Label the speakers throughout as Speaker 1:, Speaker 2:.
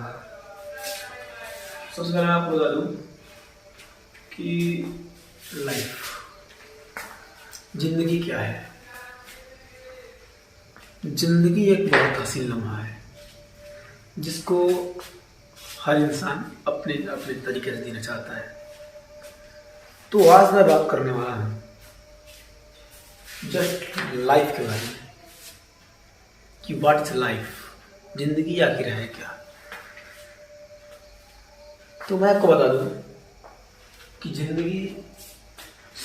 Speaker 1: धन्यवाद। सबसे पहले मैं आपको बता दूं कि लाइफ, जिंदगी क्या है। जिंदगी एक बहुत हसीन लम्हा है जिसको हर इंसान अपने अपने तरीके से जीना चाहता है। तो आज मैं बात करने वाला हूं जस्ट लाइफ के बारे में कि व्हाट इज लाइफ, जिंदगी आखिर है क्या। तो मैं आपको बता दूं कि जिंदगी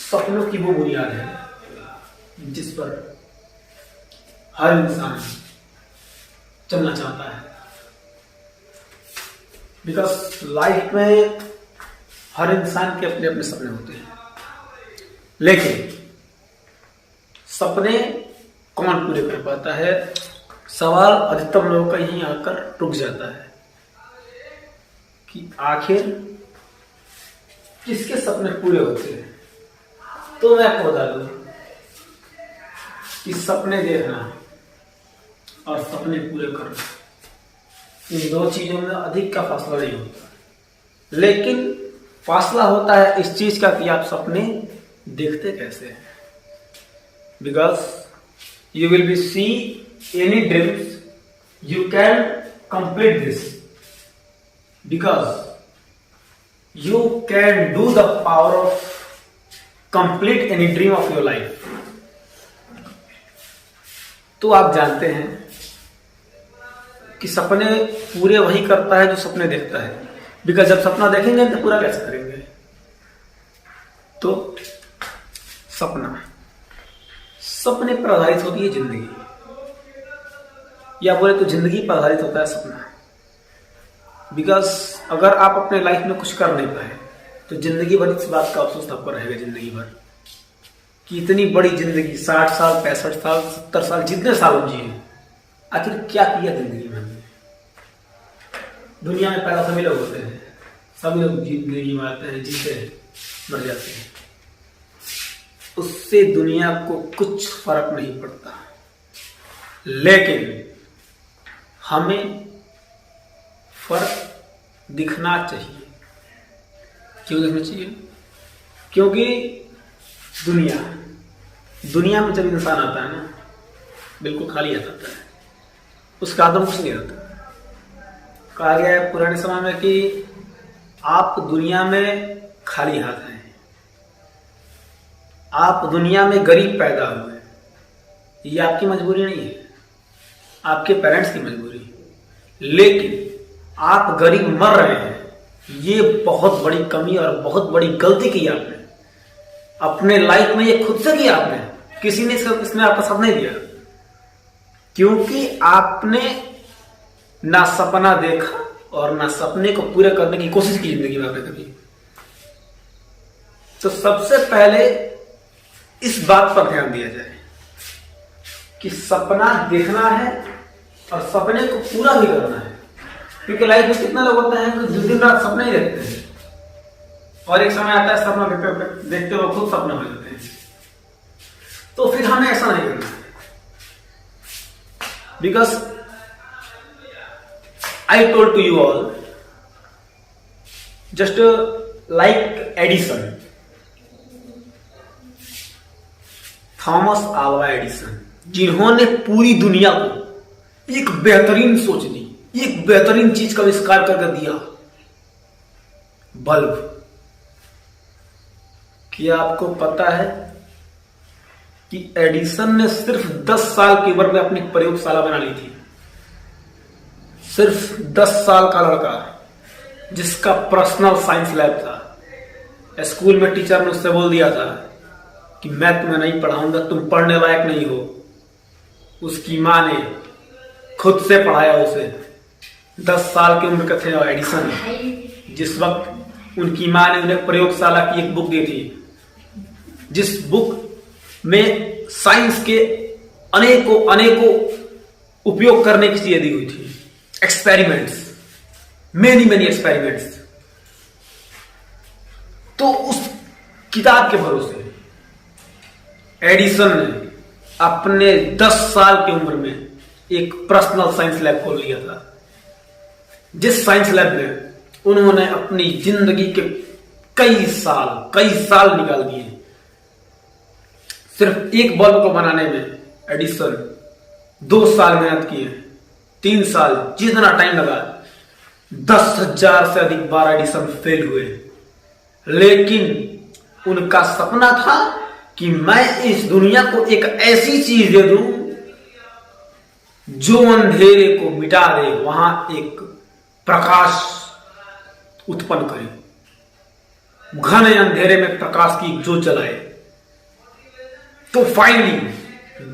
Speaker 1: सपनों की वो बुनियाद है जिस पर हर इंसान चलना चाहता है। बिकॉज लाइफ में हर इंसान के अपने अपने सपने होते हैं, लेकिन सपने कौन पूरे कर पाता है, सवाल अधिकतम लोगों का यहीं आकर रुक जाता है कि आखिर किसके सपने पूरे होते हैं। तो मैं आपको बता दूं कि सपने देखना और सपने पूरे करना, इन दो चीजों में अधिक का फासला नहीं होता, लेकिन फासला होता है इस चीज का कि आप सपने देखते कैसे हैं। Because you will be see any dreams, you can complete this because you can do the power of complete any dream of your life. तो आप जानते हैं कि सपने पूरे वही करता है जो सपने देखता है। बिकॉज जब सपना देखेंगे तो पूरा कैसे करेंगे। तो सपने पर आधारित होती है जिंदगी, या बोले तो जिंदगी पर आधारित होता है सपना। बिकॉज अगर आप अपने लाइफ में कुछ कर नहीं पाए तो जिंदगी भर इस बात का अफसोस आपको रहेगा जिंदगी भर कि इतनी बड़ी जिंदगी, 60 साल 65 साल 70 साल जितने साल हम जिए, आखिर क्या किया जिंदगी में हमने। दुनिया में पैदा सभी लोग होते हैं, सभी लोग जिंदगी में आते हैं, जीते हैं, मर जाते हैं, उससे दुनिया को कुछ फर्क नहीं पड़ता। लेकिन हमें फर्क दिखना चाहिए। क्यों दिखना चाहिए? क्योंकि दुनिया में जब इंसान आता है ना, बिल्कुल खाली हाथ आता है, उसका हाथ में कुछ नहीं रहता। कहा गया है पुराने समय में कि आप दुनिया में खाली हाथ हैं, आप दुनिया में गरीब पैदा हुए, ये आपकी मजबूरी नहीं है, आपके पेरेंट्स की मजबूरी है। लेकिन आप गरीब मर रहे हैं, ये बहुत बड़ी कमी और बहुत बड़ी गलती की आपने अपने लाइफ में। ये खुद से किया आपने, किसी ने इसमें आपका साथ नहीं दिया, क्योंकि आपने ना सपना देखा और ना सपने को पूरा करने की कोशिश की जिंदगी में आपने कभी। तो सबसे पहले इस बात पर ध्यान दिया जाए कि सपना देखना है और सपने को पूरा भी करना है। क्योंकि लाइफ में कितना लोग होते हैं कि दिन रात सपने ही देखते हैं, और एक समय आता है सपना देखते हुए खुद सपना हो जाते हैं। तो फिर हमें ऐसा नहीं करना है। Because I told to you all, just like Edison, Thomas Alva Edison, जिन्होंने पूरी दुनिया को एक बेहतरीन सोच दी, एक बेहतरीन चीज का आविष्कार करके दिया, बल्ब। क्या आपको पता है कि एडिसन ने सिर्फ 10 साल की उम्र में अपनी प्रयोगशाला बना ली थी। सिर्फ 10 साल का लड़का जिसका पर्सनल साइंस लैब था। स्कूल में टीचर ने उससे बोल दिया था कि मैं तुम्हें नहीं पढ़ाऊंगा, तुम पढ़ने लायक नहीं हो। उसकी मां ने खुद से पढ़ाया उसे। 10 साल की उम्र के थे एडिसन, जिस वक्त उनकी मां ने उन्हें प्रयोगशाला की एक बुक दी थी, जिस बुक में साइंस के अनेकों उपयोग करने की चीजें दी हुई थी। Experiments, many experiments. तो उस किताब के भरोसे एडिसन ने अपने 10 साल की उम्र में एक पर्सनल साइंस लैब खोल लिया था। जिस साइंस लैब में उन्होंने अपनी जिंदगी के कई साल निकाल दिए। सिर्फ एक बल्ब को बनाने में एडिसन 2 साल मेहनत किए, 3 साल, जितना टाइम लगा, 10,000 से अधिक बार एडिसन फेल हुए। लेकिन उनका सपना था कि मैं इस दुनिया को एक ऐसी चीज दे दूं जो अंधेरे को मिटा दे, वहां एक प्रकाश उत्पन्न करे, घने अंधेरे में प्रकाश की जोत जलाए। तो फाइनली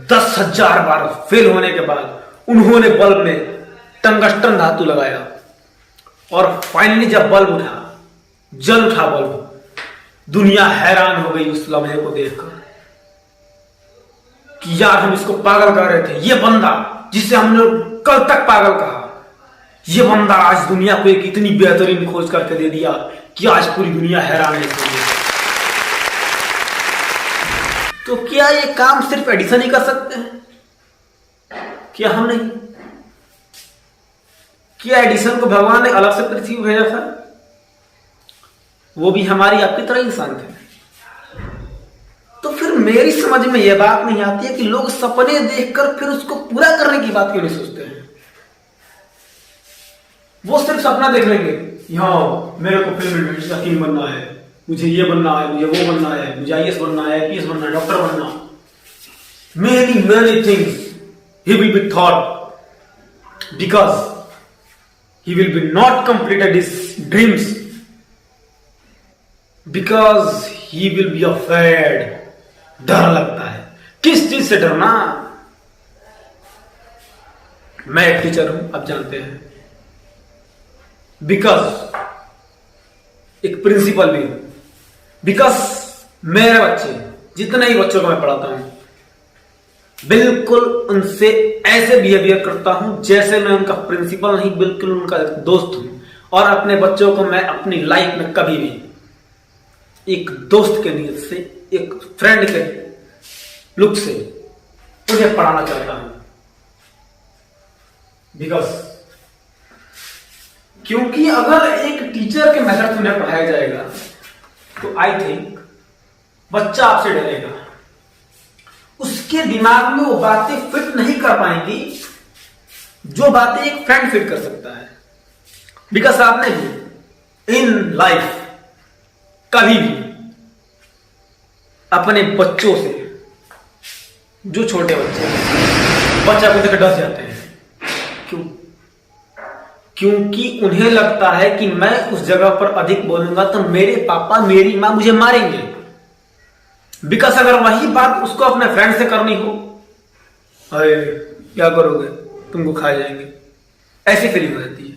Speaker 1: 10,000 बार फेल होने के बाद उन्होंने बल्ब में टंगस्टन धातु लगाया और फाइनली जब बल्ब उठा, जल उठा बल्ब, दुनिया हैरान हो गई उस लम्हे को देखकर कि यार हम इसको पागल कर रहे थे, ये बंदा जिसे हमने कल तक पागल कहा, ये बंदा आज दुनिया को एक इतनी बेहतरीन खोज करके दे दिया कि आज पूरी दुनिया हैरान है। तो क्या ये काम सिर्फ एडिसन ही कर सकते हैं? क्या हम नहीं? क्या एडिसन को भगवान ने अलग से पृथ्वी भेजा था? वो भी हमारी आपकी तरह इंसान थे। तो फिर मेरी समझ में यह बात नहीं आती है कि लोग सपने देखकर फिर उसको पूरा करने की बात क्यों नहीं सोचते हैं। वो सिर्फ सपना देख लेंगे, हाँ मेरे को फिल्म इंडस्ट्री का किंग बनना है, मुझे ये बनना है, मुझे वो बनना है, मुझे IAS बनना है, IPS बनना है, डॉक्टर बनना, many things he will be thought because he will be not completed his dreams because he will be afraid। डर लगता है। किस चीज से डरना? मैं एक टीचर हूं, आप जानते हैं, बिकॉज एक प्रिंसिपल भी हूं, बिकॉज मेरे बच्चे, जितने ही बच्चों को मैं पढ़ाता हूं, बिल्कुल उनसे ऐसे बिहेवियर करता हूं जैसे मैं उनका प्रिंसिपल नहीं, बिल्कुल उनका दोस्त हूं। और अपने बच्चों को मैं अपनी लाइफ में कभी भी एक दोस्त के नीयत से, एक फ्रेंड के लुक से उन्हें पढ़ाना चाहता हूं। बिकॉज क्योंकि अगर एक टीचर के मेथड से उन्हें पढ़ाया जाएगा तो आई थिंक बच्चा आपसे डरेगा, उसके दिमाग में वो बातें फिट नहीं कर पाएंगी जो बातें एक फ्रेंड फिट कर सकता है। बिकॉज आपने भी इन लाइफ कभी भी अपने बच्चों से, जो छोटे बच्चे बच्चा को देखकर डर जाते हैं, क्यों? क्योंकि उन्हें लगता है कि मैं उस जगह पर अधिक बोलूंगा तो मेरे पापा, मेरी मां मुझे मारेंगे। बिकॉज अगर वही बात उसको अपने फ्रेंड से करनी हो, अरे क्या करोगे, तुमको खा जाएंगे, ऐसी फीलिंग हो जाती है।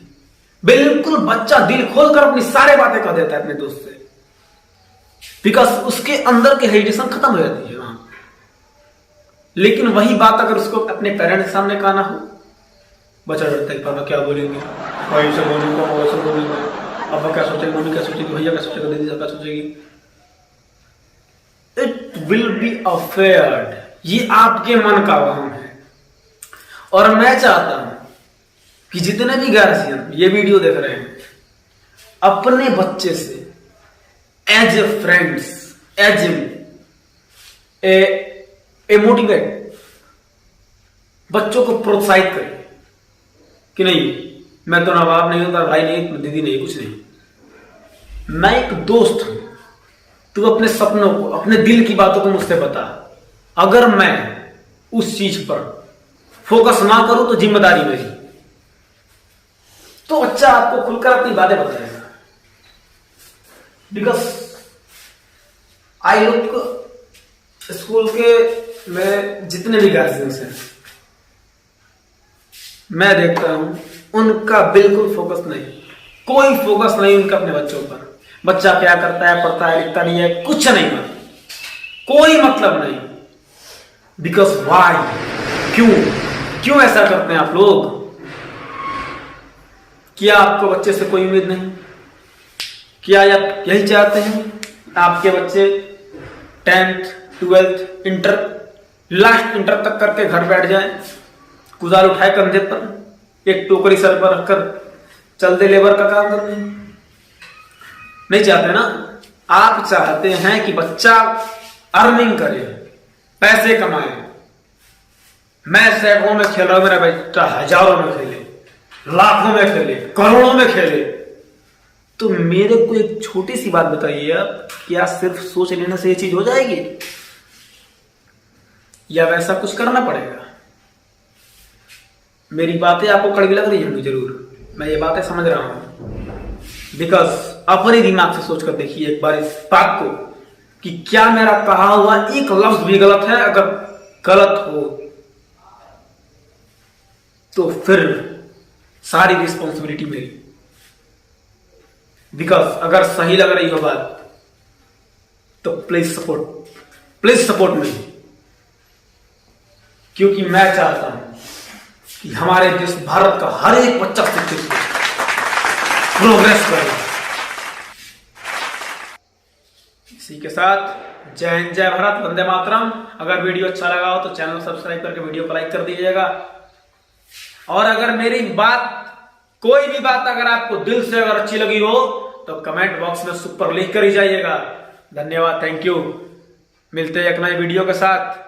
Speaker 1: बिल्कुल बच्चा दिल खोलकर अपनी सारी बातें कह देता है अपने दोस्त से, बिकॉज उसके अंदर की हेजिटेशन खत्म हो जाती है वहां। लेकिन वही बात अगर उसको अपने पेरेंट्स के सामने कहना हो, बच्चा डरता है, पापा क्या बोलेंगे, भाई से बोलूंगा, वैसे बोलूंगा, पापा क्या सोचेंगे, मम्मी क्या सोचेगी, भैया क्या सोचेगा, दीदी क्या सोचेगी। It will be afraid. ये आपके मन का वहम है। और मैं चाहता हूं कि जितने भी गार्जियन ये वीडियो देख रहे हैं, अपने बच्चे से as a friends, as a motivate, बच्चों को प्रोत्साहित करें कि नहीं मैं तो नवाब नहीं होता, भाई नहीं, दीदी नहीं, कुछ नहीं, मैं एक दोस्त हूं, तू अपने सपनों को, अपने दिल की बातों को मुझसे बता। अगर मैं उस चीज पर फोकस ना करूं तो जिम्मेदारी मेरी। तो बच्चा आपको खुलकर अपनी बातें बताएगा। बिकॉज आई लुक स्कूल के में जितने भी गार्जियंस हैं, मैं देखता हूं उनका बिल्कुल फोकस नहीं, कोई फोकस नहीं उनका अपने बच्चों पर। बच्चा क्या करता है, पढ़ता है, लिखता नहीं है, कुछ नहीं है, कोई मतलब नहीं। बिकॉज वाई, क्यों ऐसा करते हैं आप लोग? क्या आपको बच्चे से कोई उम्मीद नहीं? क्या आप यही चाहते हैं आपके बच्चे 10th, 12th, inter, last inter तक करके घर बैठ जाएं, कुदाल उठाए कंधे पर, एक टोकरी सर पर रखकर चल दे लेबर का काम करने? नहीं चाहते ना? आप चाहते हैं कि बच्चा अर्निंग करे, पैसे कमाए। मैं सैकड़ों में खेल रहा हूं, मेरा बेटा हजारों में खेले, लाखों में खेले, करोड़ों में खेले। तो मेरे को एक छोटी सी बात बताइए आप, क्या सिर्फ सोच लेने से ये चीज हो जाएगी या वैसा कुछ करना पड़ेगा? मेरी बातें आपको कड़वी लग रही होंगी जरूर, मैं ये बातें समझ रहा हूं, बिकॉज अपने दिमाग से सोचकर देखिए एक बार इस बात को कि क्या मेरा कहा हुआ एक लफ्ज भी गलत है? अगर गलत हो तो फिर सारी रिस्पॉन्सिबिलिटी मेरी, बिकॉज अगर सही लग रही हो बात तो प्लीज सपोर्ट मी, क्योंकि मैं चाहता हूं कि हमारे देश भारत का हर एक बच्चा शिक्षित हो, प्रोग्रेस करे। इसी के साथ जय हिंद, जय भारत, वंदे मातरम। अगर वीडियो अच्छा लगा हो तो चैनल सब्सक्राइब करके वीडियो को लाइक कर दीजिएगा। और अगर मेरी बात, कोई भी बात अगर आपको दिल से अगर अच्छी लगी हो तो कमेंट बॉक्स में सुपर लिख कर ही जाइएगा। धन्यवाद, थैंक यू। मिलते हैं एक नए वीडियो के साथ।